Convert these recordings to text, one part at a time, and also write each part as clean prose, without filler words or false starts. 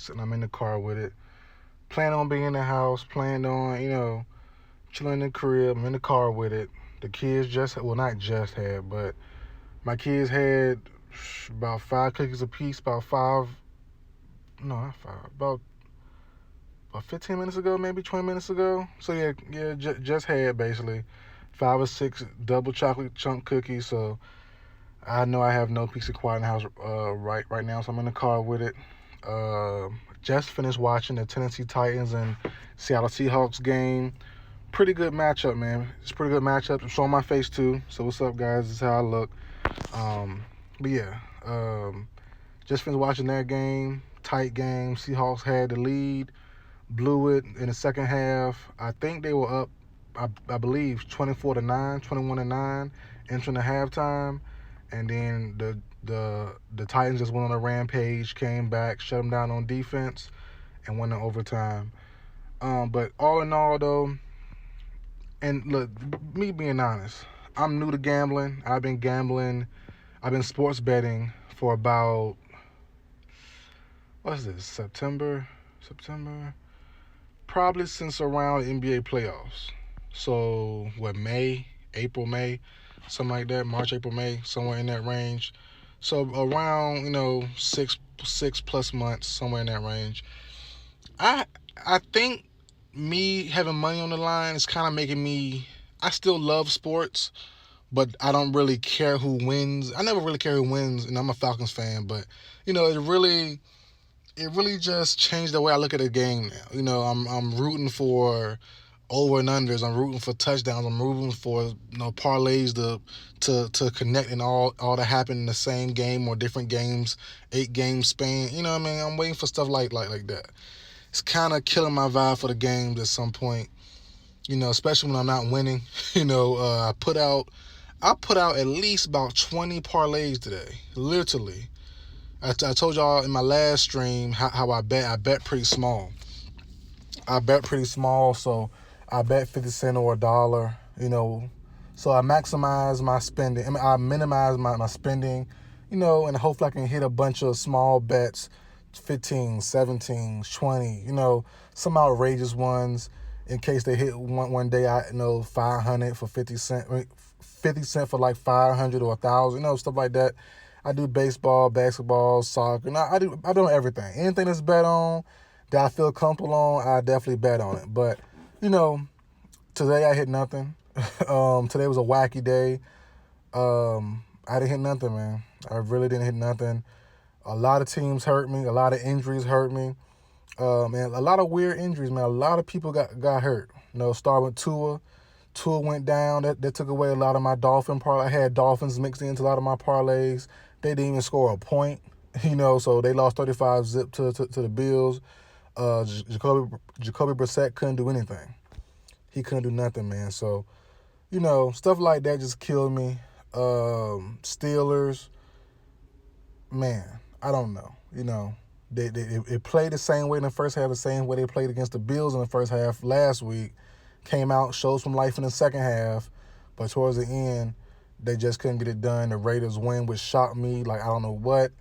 Xbox, and I'm in the car with it. Plan on being in the house, planned on, chilling in the crib. I'm in the car with it. The kids well, not just had, but my kids had about 5 cookies apiece, about five, no, not five, about 15 minutes ago, maybe 20 minutes ago. So yeah, just had basically 5 or 6 double chocolate chunk cookies. So I know I have no peace and quiet in the house right now. So I'm in the car with it. Uh, just finished watching the Tennessee Titans and Seattle Seahawks game. Pretty good matchup, man. It's a pretty good matchup. It's on my face too. So what's up, guys? This is how I look. But yeah, just finished watching that game. Tight game. Seahawks had the lead, blew it in the second half. I think they were up, I believe, 24-9, 21-9, entering the halftime, and then the Titans just went on a rampage, came back, shut them down on defense, and went in overtime. But all in all, though, and look, me being honest, I'm new to gambling. I've been gambling. I've been sports betting for about, what's this, September, probably since around the NBA playoffs. So what, May, something like that, March, April, May, somewhere in that range. So around, 6+ months, somewhere in that range. I I think me having money on the line is kind of making me. I still love sports, but I don't really care who wins. I never really care who wins, and I'm a Falcons fan. But it really just changed the way I look at the game now. I'm rooting for over and unders. I'm rooting for touchdowns. I'm rooting for parlays to connect and all to happen in the same game or different games, 8 game span. You know what I mean? I'm waiting for stuff like that. It's kind of killing my vibe for the games at some point. Especially when I'm not winning. I put out at least about 20 parlays today, literally. I told y'all in my last stream how I bet. I bet pretty small. So I bet 50 cents or $1. So I maximize my spending. I minimize my spending. And hopefully I can hit a bunch of small bets, 15, 17, 20. Some outrageous ones in case they hit one day. 500 for 50 cents. 50 cents for like 500 or 1,000. Stuff like that. I do baseball, basketball, soccer, and I do everything. Anything that's bet on that I feel comfortable on, I definitely bet on it. But today I hit nothing. Today was a wacky day. I didn't hit nothing, man. I really didn't hit nothing. A lot of teams hurt me. A lot of injuries hurt me. And a lot of weird injuries, man. A lot of people got hurt. Starting with Tua. Tua went down. That took away a lot of my Dolphin parlay. I had Dolphins mixed into a lot of my parlays. They didn't even score a point, so they lost 35-zip to the Bills. Jacoby Brissett couldn't do anything. He couldn't do nothing, man. So, stuff like that just killed me. Steelers, man, I don't know. They played the same way in the first half, the same way they played against the Bills in the first half last week. Came out, showed some life in the second half, but towards the end, they just couldn't get it done. The Raiders win, which shocked me like I don't know what.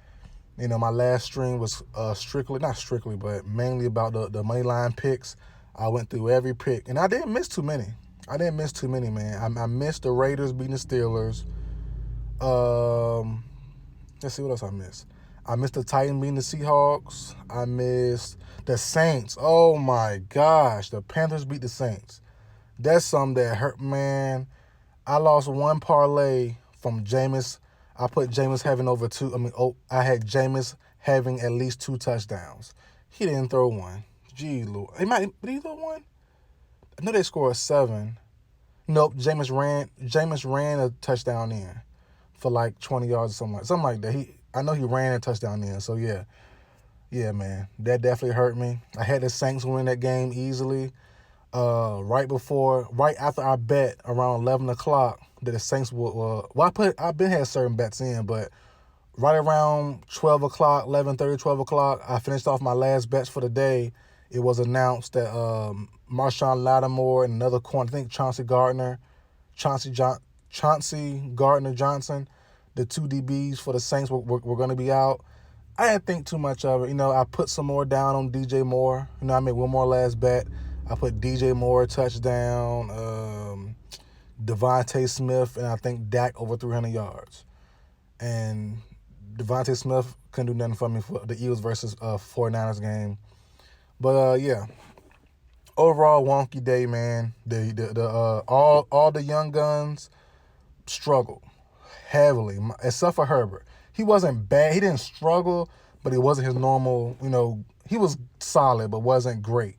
My last stream was not strictly, but mainly about the money line picks. I went through every pick, and I didn't miss too many. Man. I missed the Raiders beating the Steelers. Let's see what else I missed. I missed the Titans beating the Seahawks. I missed the Saints. Oh my gosh, the Panthers beat the Saints. That's something that hurt, man. I lost one parlay from Jameis. I put Jameis having over two. I had Jameis having at least 2 touchdowns. He didn't throw one. Gee, Lord. Did he throw one? I know they scored 7. Nope, Jameis ran a touchdown in for like 20 yards or something like that. I know he ran a touchdown in. So yeah, man, that definitely hurt me. I had the Saints win that game easily. Right after I bet around 11 o'clock that the Saints would, I've been had certain bets in, but right around 12 o'clock, 11:30, 12 o'clock, I finished off my last bets for the day. It was announced that Marshawn Lattimore and another corner, I think Chauncey Gardner Johnson, the 2 DBs for the Saints were going to be out. I didn't think too much of it. I put some more down on DJ Moore. I made one more last bet. I put DJ Moore touchdown, Devontae Smith, and I think Dak over 300 yards. And Devontae Smith couldn't do nothing for me for the Eagles versus 49ers game. But yeah, overall wonky day, man. All the young guns struggled heavily, except for Herbert. He wasn't bad. He didn't struggle, but it wasn't his normal. He was solid, but wasn't great.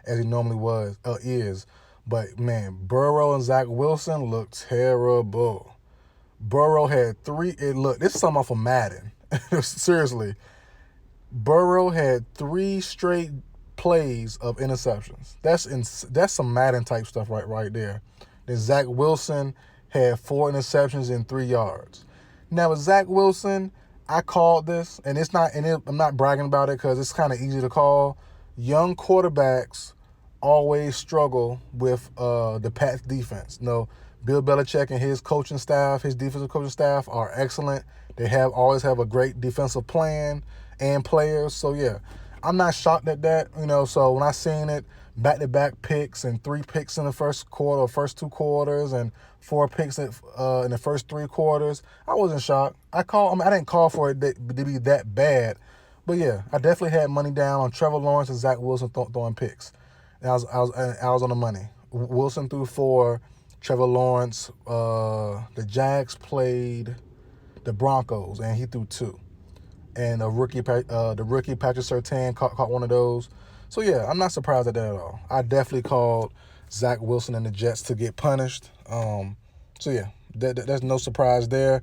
As he normally is. But man, Burrow and Zach Wilson looked terrible. Burrow had this is something off of Madden. Seriously. Burrow had 3 straight plays of interceptions. That's some Madden type stuff right there. Then Zach Wilson had 4 interceptions in 3 yards. Now with Zach Wilson, I called this, and I'm not bragging about it because it's kind of easy to call. Young quarterbacks always struggle with the Pats defense. Bill Belichick and his coaching staff, his defensive coaching staff are excellent. They always have a great defensive plan and players. So yeah, I'm not shocked at that. So when I seen it, back-to-back picks and 3 picks in the first 2 quarters, and 4 picks in the first 3 quarters, I wasn't shocked. I didn't call for it to be that bad, but yeah, I definitely had money down on Trevor Lawrence and Zach Wilson throwing picks, and I was on the money. Wilson threw 4. Trevor Lawrence, the Jags played the Broncos, and he threw 2. And the rookie Patrick Surtain caught one of those. So yeah, I'm not surprised at that at all. I definitely called Zach Wilson and the Jets to get punished. So yeah, there's no surprise there.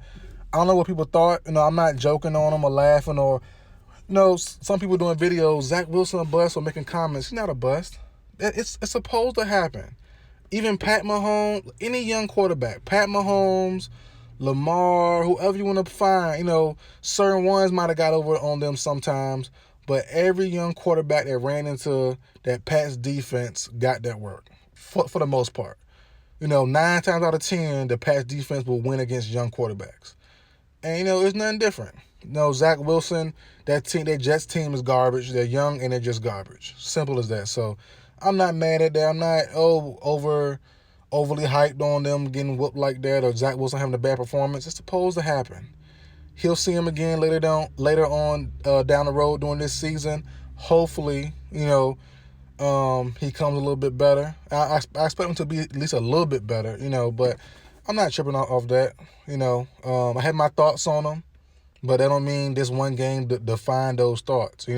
I don't know what people thought. I'm not joking on them or laughing or, some people doing videos. Zach Wilson a bust or making comments. He's not a bust. It's supposed to happen. Even Pat Mahomes, any young quarterback, Pat Mahomes, Lamar, whoever you want to find, certain ones might have got over on them sometimes, but every young quarterback that ran into that Pats defense got that work for the most part. 9 times out of 10, the Pats defense will win against young quarterbacks. And, it's nothing different. Zach Wilson, that Jets team is garbage. They're young and they're just garbage. Simple as that. So I'm not mad at that. I'm not overly hyped on them getting whooped like that or Zach Wilson having a bad performance. It's supposed to happen. He'll see him again later on down the road during this season. Hopefully, he comes a little bit better. I expect him to be at least a little bit better, but I'm not tripping off that. I had my thoughts on him, but that don't mean this one game define those thoughts.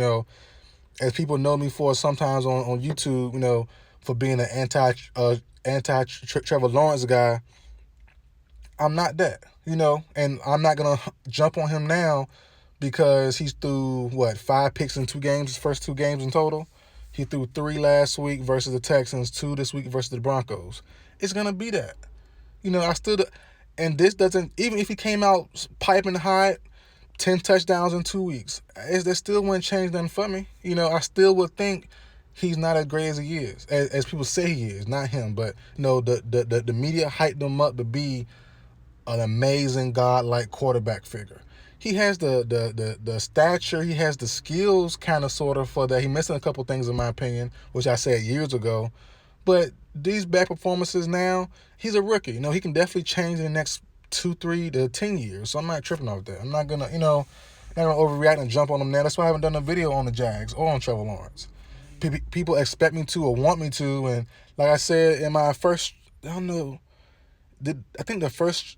As people know me for sometimes on YouTube, for being an anti Trevor Lawrence guy, I'm not that, and I'm not gonna jump on him now because he's threw 5 picks in 2 games, his first 2 games in total. He threw 3 last week versus the Texans, 2 this week versus the Broncos. It's gonna be that, and this doesn't, even if he came out piping hot, 10 touchdowns in 2 weeks, that still wouldn't change nothing for me. I still would think he's not as great as he is, as people say he is. Not him, but the media hyped him up to be an amazing godlike quarterback figure. He has the stature, he has the skills kind of sort of for that. He's missing a couple things in my opinion, which I said years ago. But these bad performances now, he's a rookie. He can definitely change in the next 2, 3 to 10 years. So I'm not tripping off that. I'm not gonna, not gonna overreact and jump on them now. That's why I haven't done a video on the Jags or on Trevor Lawrence. People expect me to or want me to, and like I said in my first, I think the first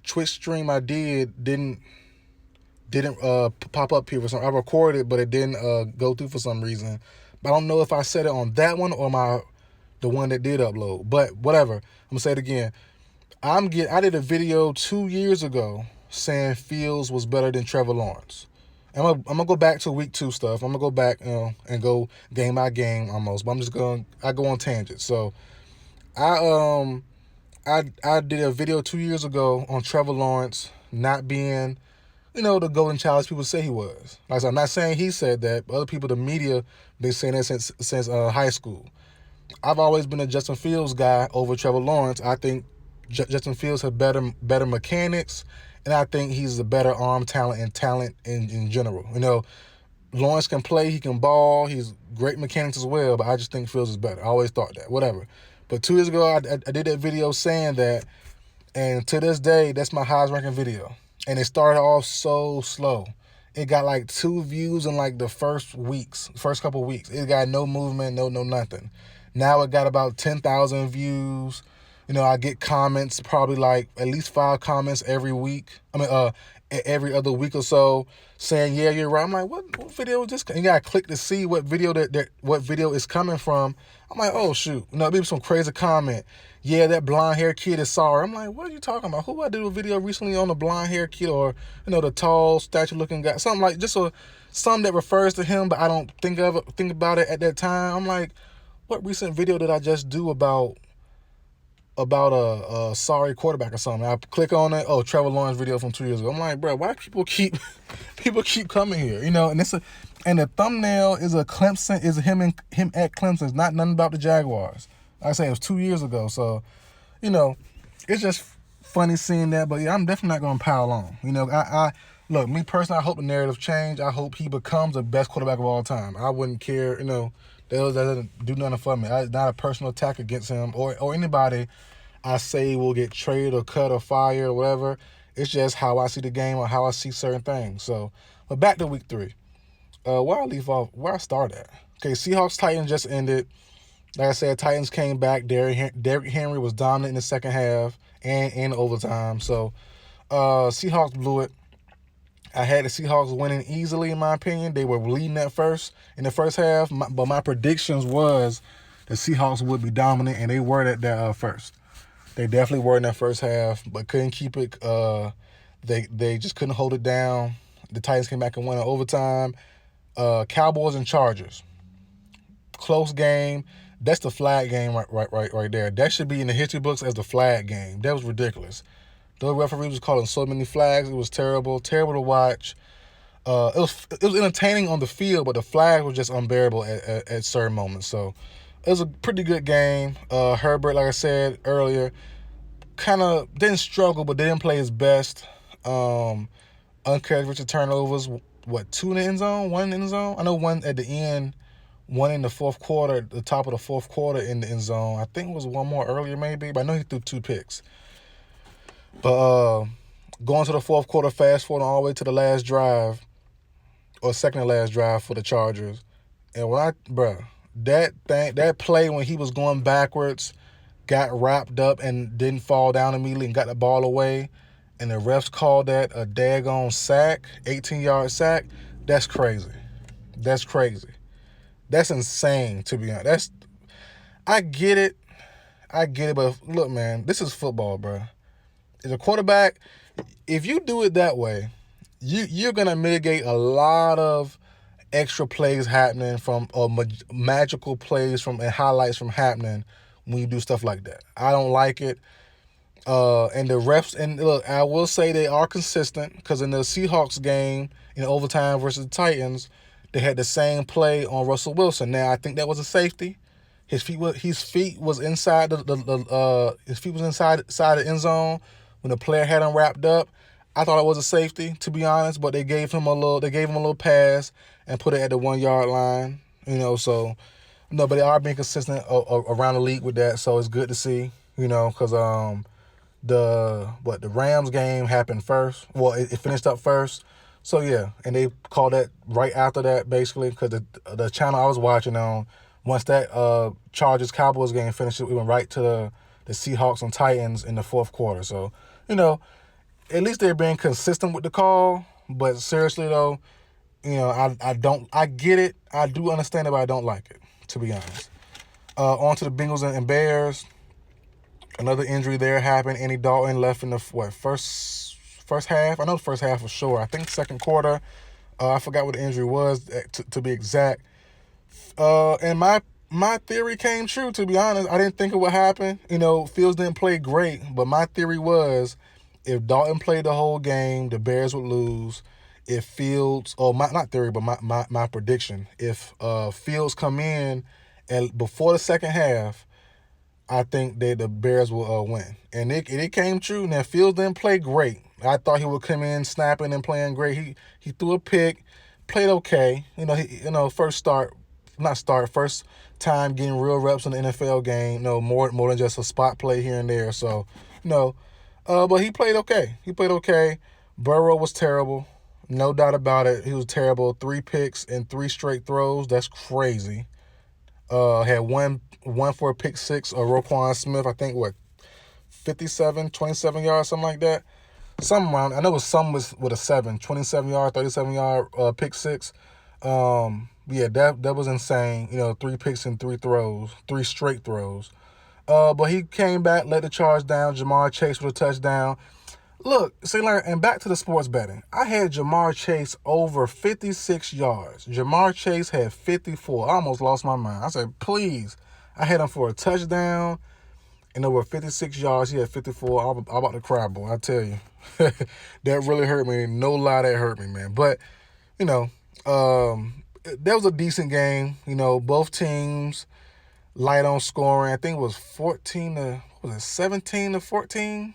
Twitch stream I didn't pop up here for some. I recorded it, but it didn't go through for some reason. But I don't know if I said it on that one or the one that did upload. But whatever, I'm gonna say it again. I did a video 2 years ago saying Fields was better than Trevor Lawrence. I'm gonna go back to week 2 stuff. I'm gonna go back and go game by game almost. But I go on tangents. So I did a video 2 years ago on Trevor Lawrence not being, the golden child as people say he was. Like I said, I'm not saying he said that, but other people, the media, been saying that since high school. I've always been a Justin Fields guy over Trevor Lawrence. I think Justin Fields had better mechanics and I think he's a better arm talent and talent in general. Lawrence can play, he can ball, he's great mechanics as well, but I just think Fields is better. I always thought that, whatever. But 2 years ago, I did that video saying that, and to this day, that's my highest ranking video. And it started off so slow. It got like 2 views in like the first couple weeks. It got no movement, no nothing. Now it got about 10,000 views. I get comments, probably like at least 5 comments every week. Every other week or so, saying, "Yeah, you're right." I'm like, what video is this? You gotta click to see what video what video is coming from. I'm like, oh shoot, maybe some crazy comment. Yeah, that blonde hair kid is sorry. I'm like, what are you talking about? Who I did a video recently on the blonde hair kid, or the tall, statue looking guy, something like something that refers to him, but I don't think about it at that time. I'm like, what recent video did I just do about a sorry quarterback or something? I click on it. Oh, Trevor Lawrence video from 2 years ago. I'm like, bro, why people keep coming here? And the thumbnail is a Clemson, is him at Clemson. It's not nothing about the Jaguars. Like I say, it was 2 years ago. So, it's just funny seeing that. But yeah, I'm definitely not gonna pile on. I look, me personally, I hope the narrative change. I hope he becomes the best quarterback of all time. I wouldn't care. That doesn't do nothing for me. It's not a personal attack against him or anybody I say will get traded or cut or fired or whatever. It's just how I see the game or how I see certain things. So, but back to week 3. Where I start at. Okay, Seahawks-Titans just ended. Like I said, Titans came back. Derrick Henry was dominant in the second half and in overtime. So, Seahawks blew it. I had the Seahawks winning easily, in my opinion. They were leading in the first half, but my predictions was the Seahawks would be dominant, and they were that first. They definitely were in that first half, but couldn't keep it. They just couldn't hold it down. The Titans came back and won in overtime. Cowboys and Chargers, close game. That's the flag game right there. That should be in the history books as the flag game. That was ridiculous. The referee was calling so many flags. It was terrible to watch. It was entertaining on the field, but the flag was just unbearable at certain moments. So it was a pretty good game. Herbert, like I said earlier, kind of didn't struggle, but didn't play his best. Uncharacteristic turnovers. 2 in the end zone? 1 in the end zone? I know one at the end, 1 in the fourth quarter, the top of the fourth quarter in the end zone. I think it was 1 more earlier maybe, but I know he threw 2 picks. But going to the fourth quarter, fast forward all the way to the last drive, or second to last drive for the Chargers. And that play when he was going backwards, got wrapped up and didn't fall down immediately and got the ball away, and the refs called that a daggone sack, 18-yard sack, that's crazy. That's crazy. That's insane, to be honest. I get it, but look, man, this is football, bro. As a quarterback, if you do it that way, you're going to mitigate a lot of extra plays happening magical plays and highlights from happening when you do stuff like that. I don't like it. And the refs, and look, I will say they are consistent, because in the Seahawks game, in overtime versus the Titans, they had the same play on Russell Wilson. Now, I think that was a safety. His feet was inside inside the end zone when the player had him wrapped up. I thought it was a safety, to be honest, but they gave him a little pass and put it at the 1-yard line. So no, but they are being consistent around the league with that, so it's good to see. Because the Rams game happened first. Well, it finished up first. So yeah, and they called that right after that, basically, because the channel I was watching on, once that Chargers Cowboys game finished, we went right to the Seahawks and Titans in the fourth quarter. So at least they're being consistent with the call. But seriously though, I get it, I do understand it, but I don't like it, to be honest. On to the Bengals and Bears. Another injury there happened. Andy Dalton left in the first half. I know the first half for sure. I think second quarter. I forgot what the injury was to be exact. And my theory came true, to be honest. I didn't think it would happen. Fields didn't play great, but my theory was if Dalton played the whole game, the Bears would lose. If Fields, not theory, but my prediction, if Fields come in and before the second half, I think that the Bears will win. And it came true. Now, Fields didn't play great. I thought he would come in snapping and playing great. He threw a pick, played okay. First time getting real reps in the NFL game. More than just a spot play here and there. So, you know, but he played okay. He played okay. Burrow was terrible. No doubt about it. He was terrible. 3 picks and 3 straight throws. That's crazy. Had one for a pick six. Roquan Smith, I think, 57, 27 yards, something like that. Some around. I know it was some with a 27 yard, 37 yard pick six. Yeah, that was insane. 3 picks and 3 throws, 3 straight throws. But he came back, led the charge down. Jamar Chase with a touchdown. Look, see, and back to the sports betting. I had Jamar Chase over 56 yards. Jamar Chase had 54. I almost lost my mind. I said, please. I had him for a touchdown and over 56 yards. He had 54. I'm about to cry, boy. I tell you. That really hurt me. No lie, that hurt me, man. But, that was a decent game. Both teams light on scoring. I think it was 17 to 14?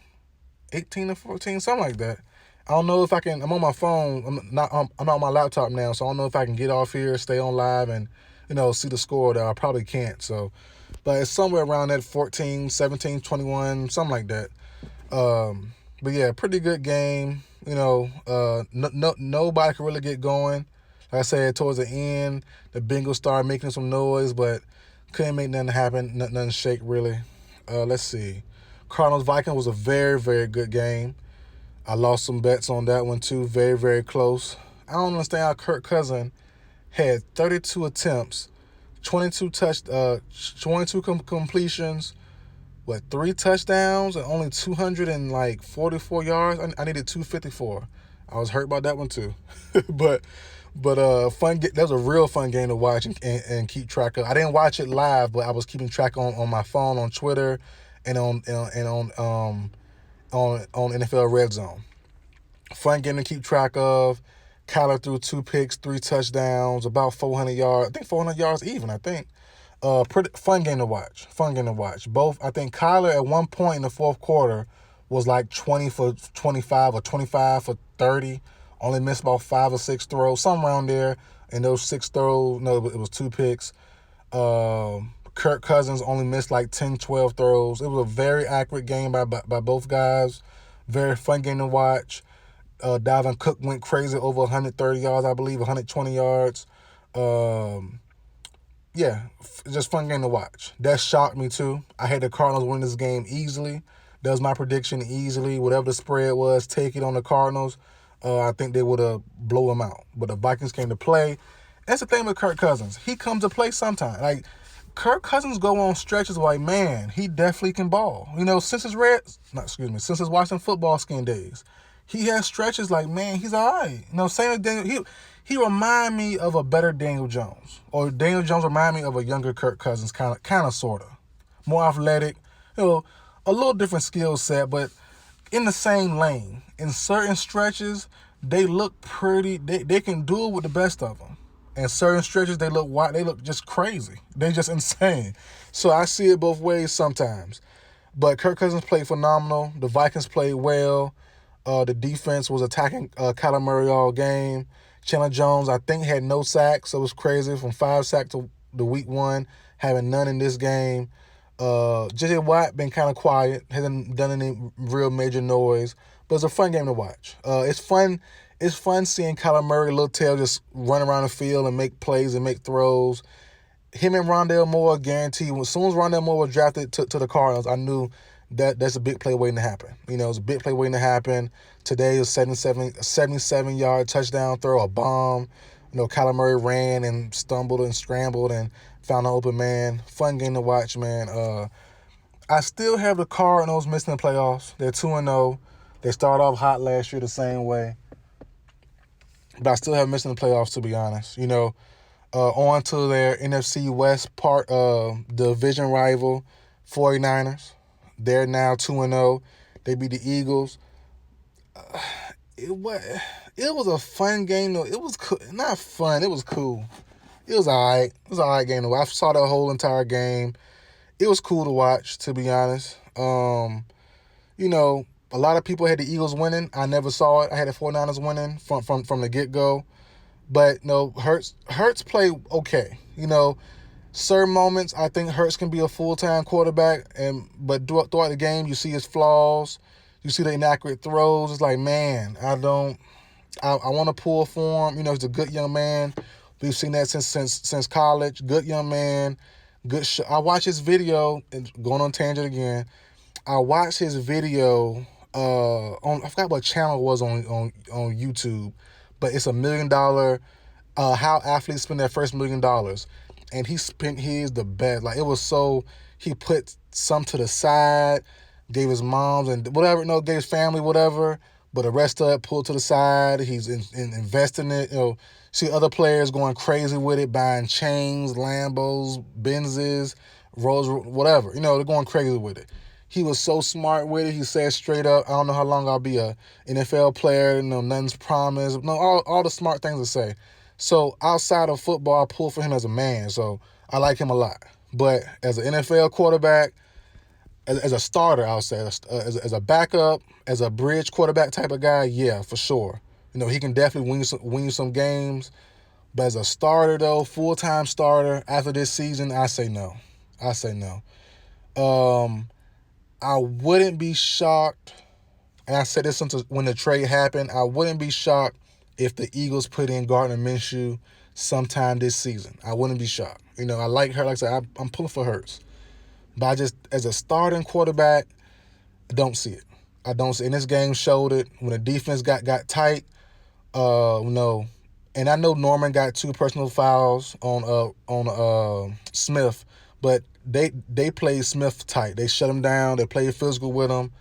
18 to 14, something like that. I don't know if I can. I'm on my phone. I'm not on my laptop now, so I don't know if I can get off here, stay on live, and see the score. That I probably can't. So, but it's somewhere around that 14, 17, 21, something like that. But yeah, pretty good game. Nobody could really get going. Like I said, towards the end, the Bengals started making some noise, but couldn't make nothing happen. Nothing shake really. Let's see. Cardinals-Vikings was a very, very good game. I lost some bets on that one too. Very, very close. I don't understand how Kirk Cousins had 32 attempts, 22 completions, 3 touchdowns, and only 244 yards. I needed 254. I was hurt by that one too. but fun. That was a real fun game to watch and keep track of. I didn't watch it live, but I was keeping track on my phone, on Twitter, and on NFL Red Zone. Fun game to keep track of. Kyler threw 2 picks, 3 touchdowns, about 400 yards. I think 400 yards even, I think. Pretty fun game to watch. Both, I think Kyler at one point in the fourth quarter was like 20 for 25 or 25 for 30. Only missed about 5 or 6 throws, somewhere around there. And those 6 throws, no, it was 2 picks. Kirk Cousins only missed 10, 12 throws. It was a very accurate game by both guys. Very fun game to watch. Dalvin Cook went crazy over 130 yards, I believe, 120 yards. Yeah, just fun game to watch. That shocked me too. I had the Cardinals win this game easily. That was my prediction, easily. Whatever the spread was, take it on the Cardinals. I think they would have blown them out. But the Vikings came to play. That's the thing with Kirk Cousins. He comes to play sometime. Kirk Cousins go on stretches man, he definitely can ball. Since his Washington football skin days, he has stretches man, he's all right. Same as Daniel. He remind me of a better Daniel Jones, or Daniel Jones remind me of a younger Kirk Cousins, kind of, sort of, more athletic. A little different skill set, but in the same lane. In certain stretches, they look pretty. They can do it with the best of them. And certain stretches, they look just crazy. They just insane. So I see it both ways sometimes. But Kirk Cousins played phenomenal. The Vikings played well. The defense was attacking Kyler Murray all game. Chandler Jones, I think, had no sacks. So it was crazy. From 5 sacks to the week 1, having none in this game. J.J. Watt been kind of quiet. Hasn't done any real major noise. But it's a fun game to watch. It's fun seeing Kyler Murray, little tail, just run around the field and make plays and make throws. Him and Rondale Moore, guaranteed. As soon as Rondale Moore was drafted to the Cardinals, I knew that's a big play waiting to happen. It's a big play waiting to happen. Today was 77-yard touchdown throw, a bomb. Kyler Murray ran and stumbled and scrambled and found an open man. Fun game to watch, man. I still have the Cardinals missing the playoffs. They're 2-0. They started off hot last year the same way. But I still have missing the playoffs, to be honest. On to their NFC West part of the division rival, 49ers. They're now 2-0. They beat the Eagles. It was a fun game, though. It was not fun. It was cool. It was all right. It was all right game, though. I saw the whole entire game. it was cool to watch, to be honest. You know, a lot of people had the Eagles winning. I never saw it. I had the 49ers winning from the get-go. But, Hurts played okay. Certain moments, I think Hurts can be a full-time quarterback, but throughout the game, you see his flaws. You see the inaccurate throws. It's like, man, I want to pull for him. He's a good young man. We've seen that since college. Good young man. Good. I watched his video, and going on tangent again. I watched his video I forgot what channel it was on YouTube, but it's $1 million. How athletes spend their first $1 million, and he spent his the best. Like, it was so, he put some to the side, gave his moms and whatever, gave his family whatever, but the rest of it pulled to the side. He's investing it. See other players going crazy with it, buying chains, Lambos, Benzes, Rolls, whatever. They're going crazy with it. He was so smart with it. He said straight up, I don't know how long I'll be a NFL player. Nothing's promised. All the smart things to say. So outside of football, I pull for him as a man. So I like him a lot. But as an NFL quarterback, as a starter, I'll say, as a backup, as a bridge quarterback type of guy, yeah, for sure. He can definitely win you some games. But as a starter, though, full-time starter, after this season, I say no. I wouldn't be shocked, and I said this when the trade happened, I wouldn't be shocked if the Eagles put in Gardner Minshew sometime this season. I wouldn't be shocked. I like her. Like I said, I'm pulling for Hurts. But I just, as a starting quarterback, I don't see it. And this game showed it when the defense got tight. And I know Norman got 2 personal fouls on Smith, but they played Smith tight. They shut him down. They played physical with him.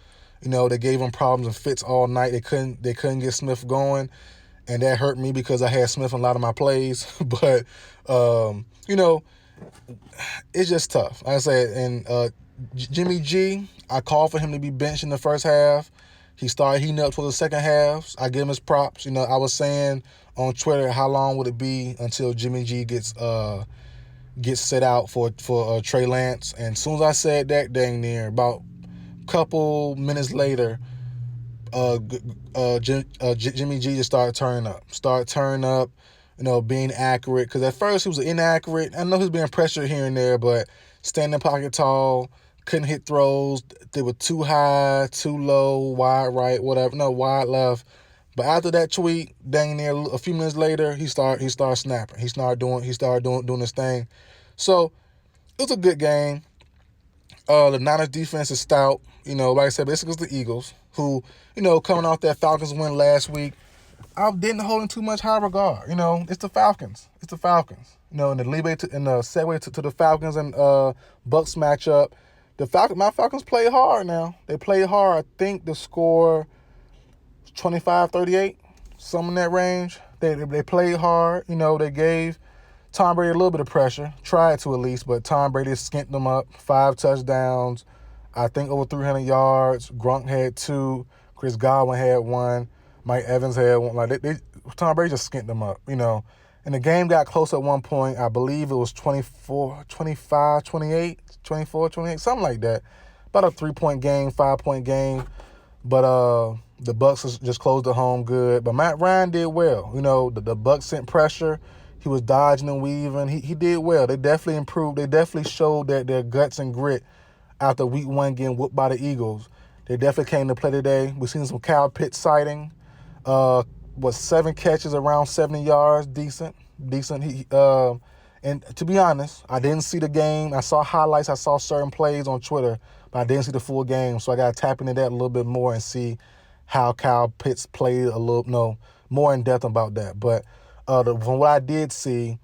They gave him problems and fits all night. They couldn't get Smith going, and that hurt me because I had Smith in a lot of my plays. But it's just tough. Like I said, and Jimmy G, I called for him to be benched in the first half. He started heating up for the second half. I give him his props. I was saying on Twitter, how long would it be until Jimmy G gets set out for Trey Lance? And as soon as I said that, dang near, about a couple minutes later, Jimmy G just started turning up. Being accurate. Because at first he was inaccurate. I know he was being pressured here and there, but standing pocket tall, couldn't hit throws. They were too high, too low, wide right, whatever. No, wide left. But after that tweet, dang near, a few minutes later, he started snapping. He started doing his thing. So it was a good game. The Niners defense is stout. Like I said, basically it's the Eagles, who, coming off that Falcons win last week, I didn't hold in too much high regard. It's the Falcons. And the segue to the Falcons and Bucks matchup. My Falcons played hard now. They played hard. I think the score 25-38, something in that range. They played hard. They gave Tom Brady a little bit of pressure. Tried to at least, but Tom Brady skinned them up. 5 touchdowns. I think over 300 yards. Gronk had 2. Chris Godwin had 1. Mike Evans had 1. Like Tom Brady just skinned them up, And the game got close at one point. I believe it was 25-28, 24-28, something like that. About a 3-point game, 5-point game. But the Bucks just closed it home good. But Matt Ryan did well. The Bucks sent pressure. He was dodging and weaving. He did well. They definitely improved. They definitely showed their guts and grit after week 1 getting whooped by the Eagles. They definitely came to play today. We've seen some Kyle Pitts sighting. 7 catches, around 70 yards, decent. And to be honest, I didn't see the game. I saw highlights. I saw certain plays on Twitter, but I didn't see the full game. So I got to tap into that a little bit more and see how Kyle Pitts played more in depth about that. But from what I did see,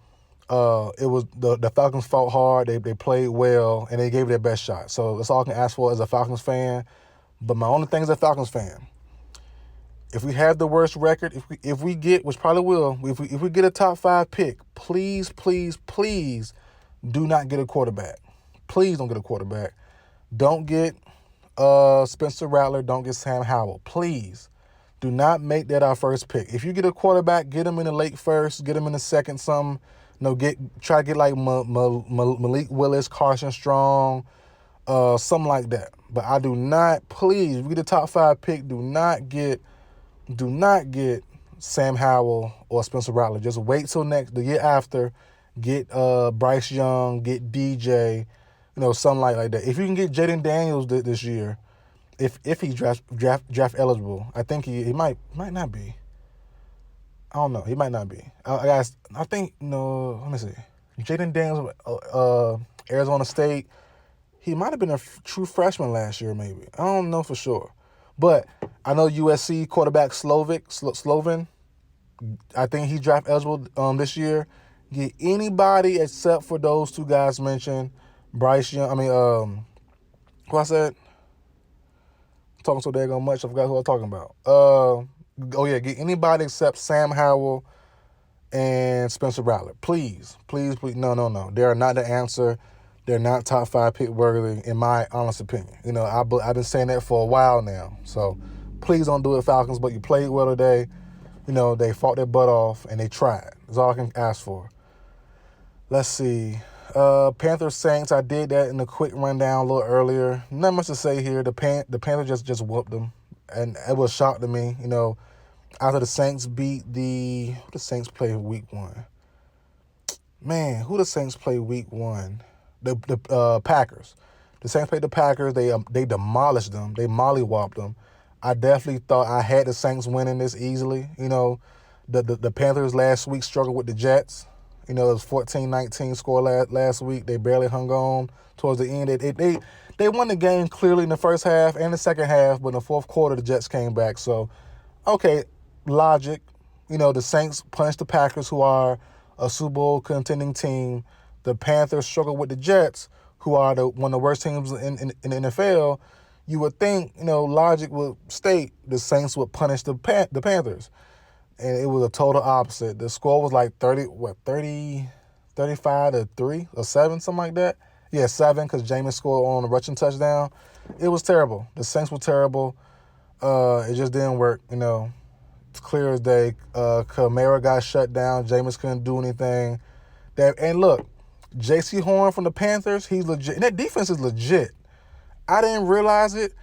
it was the Falcons fought hard. They played well, and they gave it their best shot. So that's all I can ask for as a Falcons fan. But my only thing as a Falcons fan, if we have the worst record, if we get, which probably will, if we get a top 5 pick, please do not get a quarterback. Please don't get a quarterback. Don't get Spencer Rattler. Don't get Sam Howell. Please do not make that our first pick. If you get a quarterback, get him in the late first, get him in the second, something. Try to get like Malik Willis, Carson Strong, something like that. But I do not, please, if we get the top 5 pick, do not get Sam Howell or Spencer Rattler. Just wait till the year after. Get Bryce Young, get DJ, something like that. If you can get Jaden Daniels this year, if he's draft eligible, I think he might not be. I don't know. He might not be. I think no. Let me see. Jaden Daniels, Arizona State. He might have been a true freshman last year, maybe. I don't know for sure. But I know USC quarterback Sloven. I think he's draft eligible this year. Get anybody except for those 2 guys mentioned. Bryce Young. Who I said? I'm talking so daggone much, I forgot who I'm talking about. Get anybody except Sam Howell and Spencer Rattler. Please. No. They are not the answer. They're not top 5 pick worthy, in my honest opinion. I've been saying that for a while now. So please don't do it, Falcons. But you played well today. They fought their butt off and they tried. That's all I can ask for. Let's see. Panthers Saints. I did that in a quick rundown a little earlier. Not much to say here. The Panthers just whooped them, and it was a shock to me. After the Saints beat who the Saints play week 1? Man, who the Saints play week 1? The Packers. The Saints played the Packers. They demolished them. They mollywopped them. I definitely thought I had the Saints winning this easily. The Panthers last week struggled with the Jets. It was 14-19 score last week. They barely hung on towards the end. They won the game clearly in the first half and the second half, but in the fourth quarter the Jets came back. So, okay, logic. The Saints punched the Packers, who are a Super Bowl contending team. The Panthers struggle with the Jets, who are one of the worst teams in the NFL. You would think, logic would state the Saints would punish the Panthers. And it was a total opposite. The score was like 35-3 or 7, something like that. Yeah, 7, because Jameis scored on a rushing touchdown. It was terrible. The Saints were terrible. It just didn't work, It's clear as day. Kamara got shut down. Jameis couldn't do anything. And look, J.C. Horn from the Panthers, he's legit. And that defense is legit. I didn't realize it.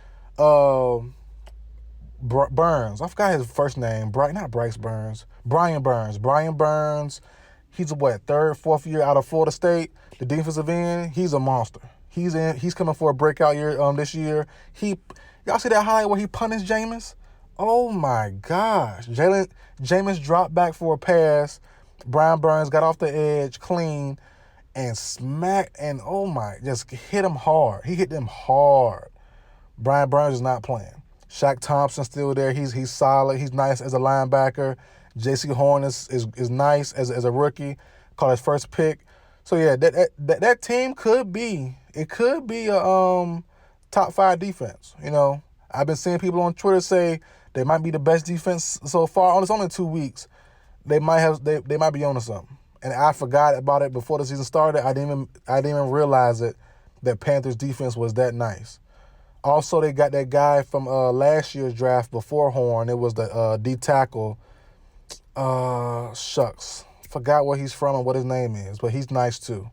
Burns. I forgot his first name. Not Bryce Burns. Brian Burns. Brian Burns. He's a third, fourth year out of Florida State. The defensive end. He's a monster. He's coming for a breakout year this year. Y'all see that highlight where he punished Jameis? Oh my gosh. Jameis dropped back for a pass. Brian Burns got off the edge clean and smacked and just hit him hard. He hit them hard. Brian Burns is not playing. Shaq Thompson's still there. He's solid. He's nice as a linebacker. J.C. Horn is nice as a rookie. Caught his first pick. So yeah, that team could be a top 5 defense. I've been seeing people on Twitter say they might be the best defense so far. It's only 2 weeks. They might be onto something. And I forgot about it before the season started. I didn't even realize it that Panthers defense was that nice. Also, they got that guy from last year's draft before Horn. It was the D tackle. Forgot where he's from and what his name is, but he's nice too.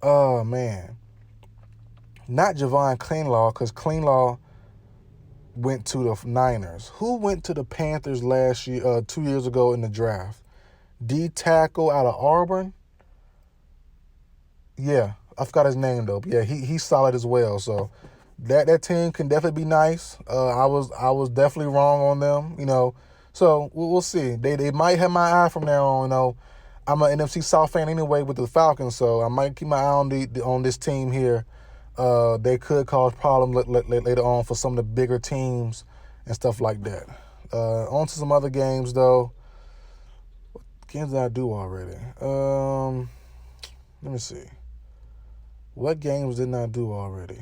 Oh, man. Not Javon Cleanlaw, because Cleanlaw went to the Niners. Who went to the Panthers last year, 2 years ago in the draft? D tackle out of Auburn? Yeah, I forgot his name though. But yeah, he's solid as well. So that team can definitely be nice. I was definitely wrong on them, So we'll see. They might have my eye from now on. I'm an NFC South fan anyway with the Falcons, so I might keep my eye on this team here. They could cause problems later on for some of the bigger teams and stuff like that. On to some other games though. What games did I do already? Let me see. What games didn't I do already?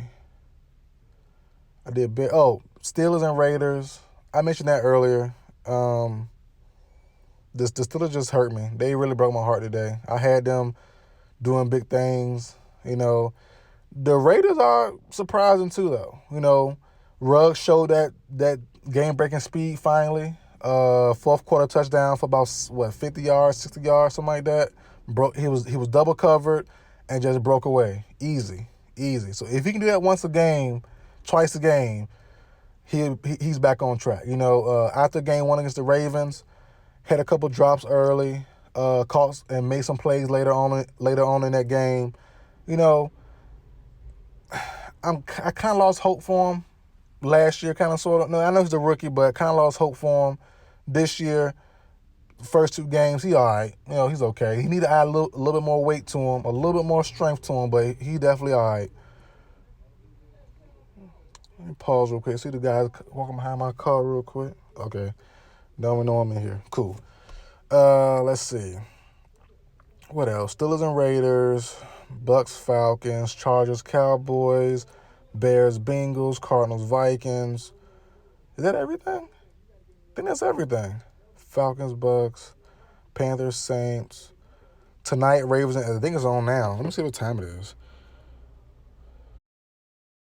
I did Steelers and Raiders. I mentioned that earlier. The Steelers just hurt me. They really broke my heart today. I had them doing big things. The Raiders are surprising too, though. Ruggs showed that game-breaking speed finally. Fourth quarter touchdown for about 50 yards, 60 yards, something like that. He was double covered and just broke away. Easy, easy. So if he can do that once a game, twice a game, he's back on track. After game one against the Ravens, had a couple drops early, caught and made some plays later on in that game. You know, I kind of lost hope for him last year, kind of sort of. No, I know he's a rookie, but kind of lost hope for him this year. First two games, he all right. He's okay. He need to add a little bit more weight to him, a little bit more strength to him, but he definitely all right. Let me pause real quick. See the guys walking behind my car real quick. Okay. Don't know I'm in here. Cool. Let's see. What else? Steelers and Raiders, Bucks, Falcons, Chargers, Cowboys, Bears, Bengals, Cardinals, Vikings. Is that everything? I think that's everything. Falcons, Bucks, Panthers, Saints. Tonight, Ravens. I think it's on now. Let me see what time it is.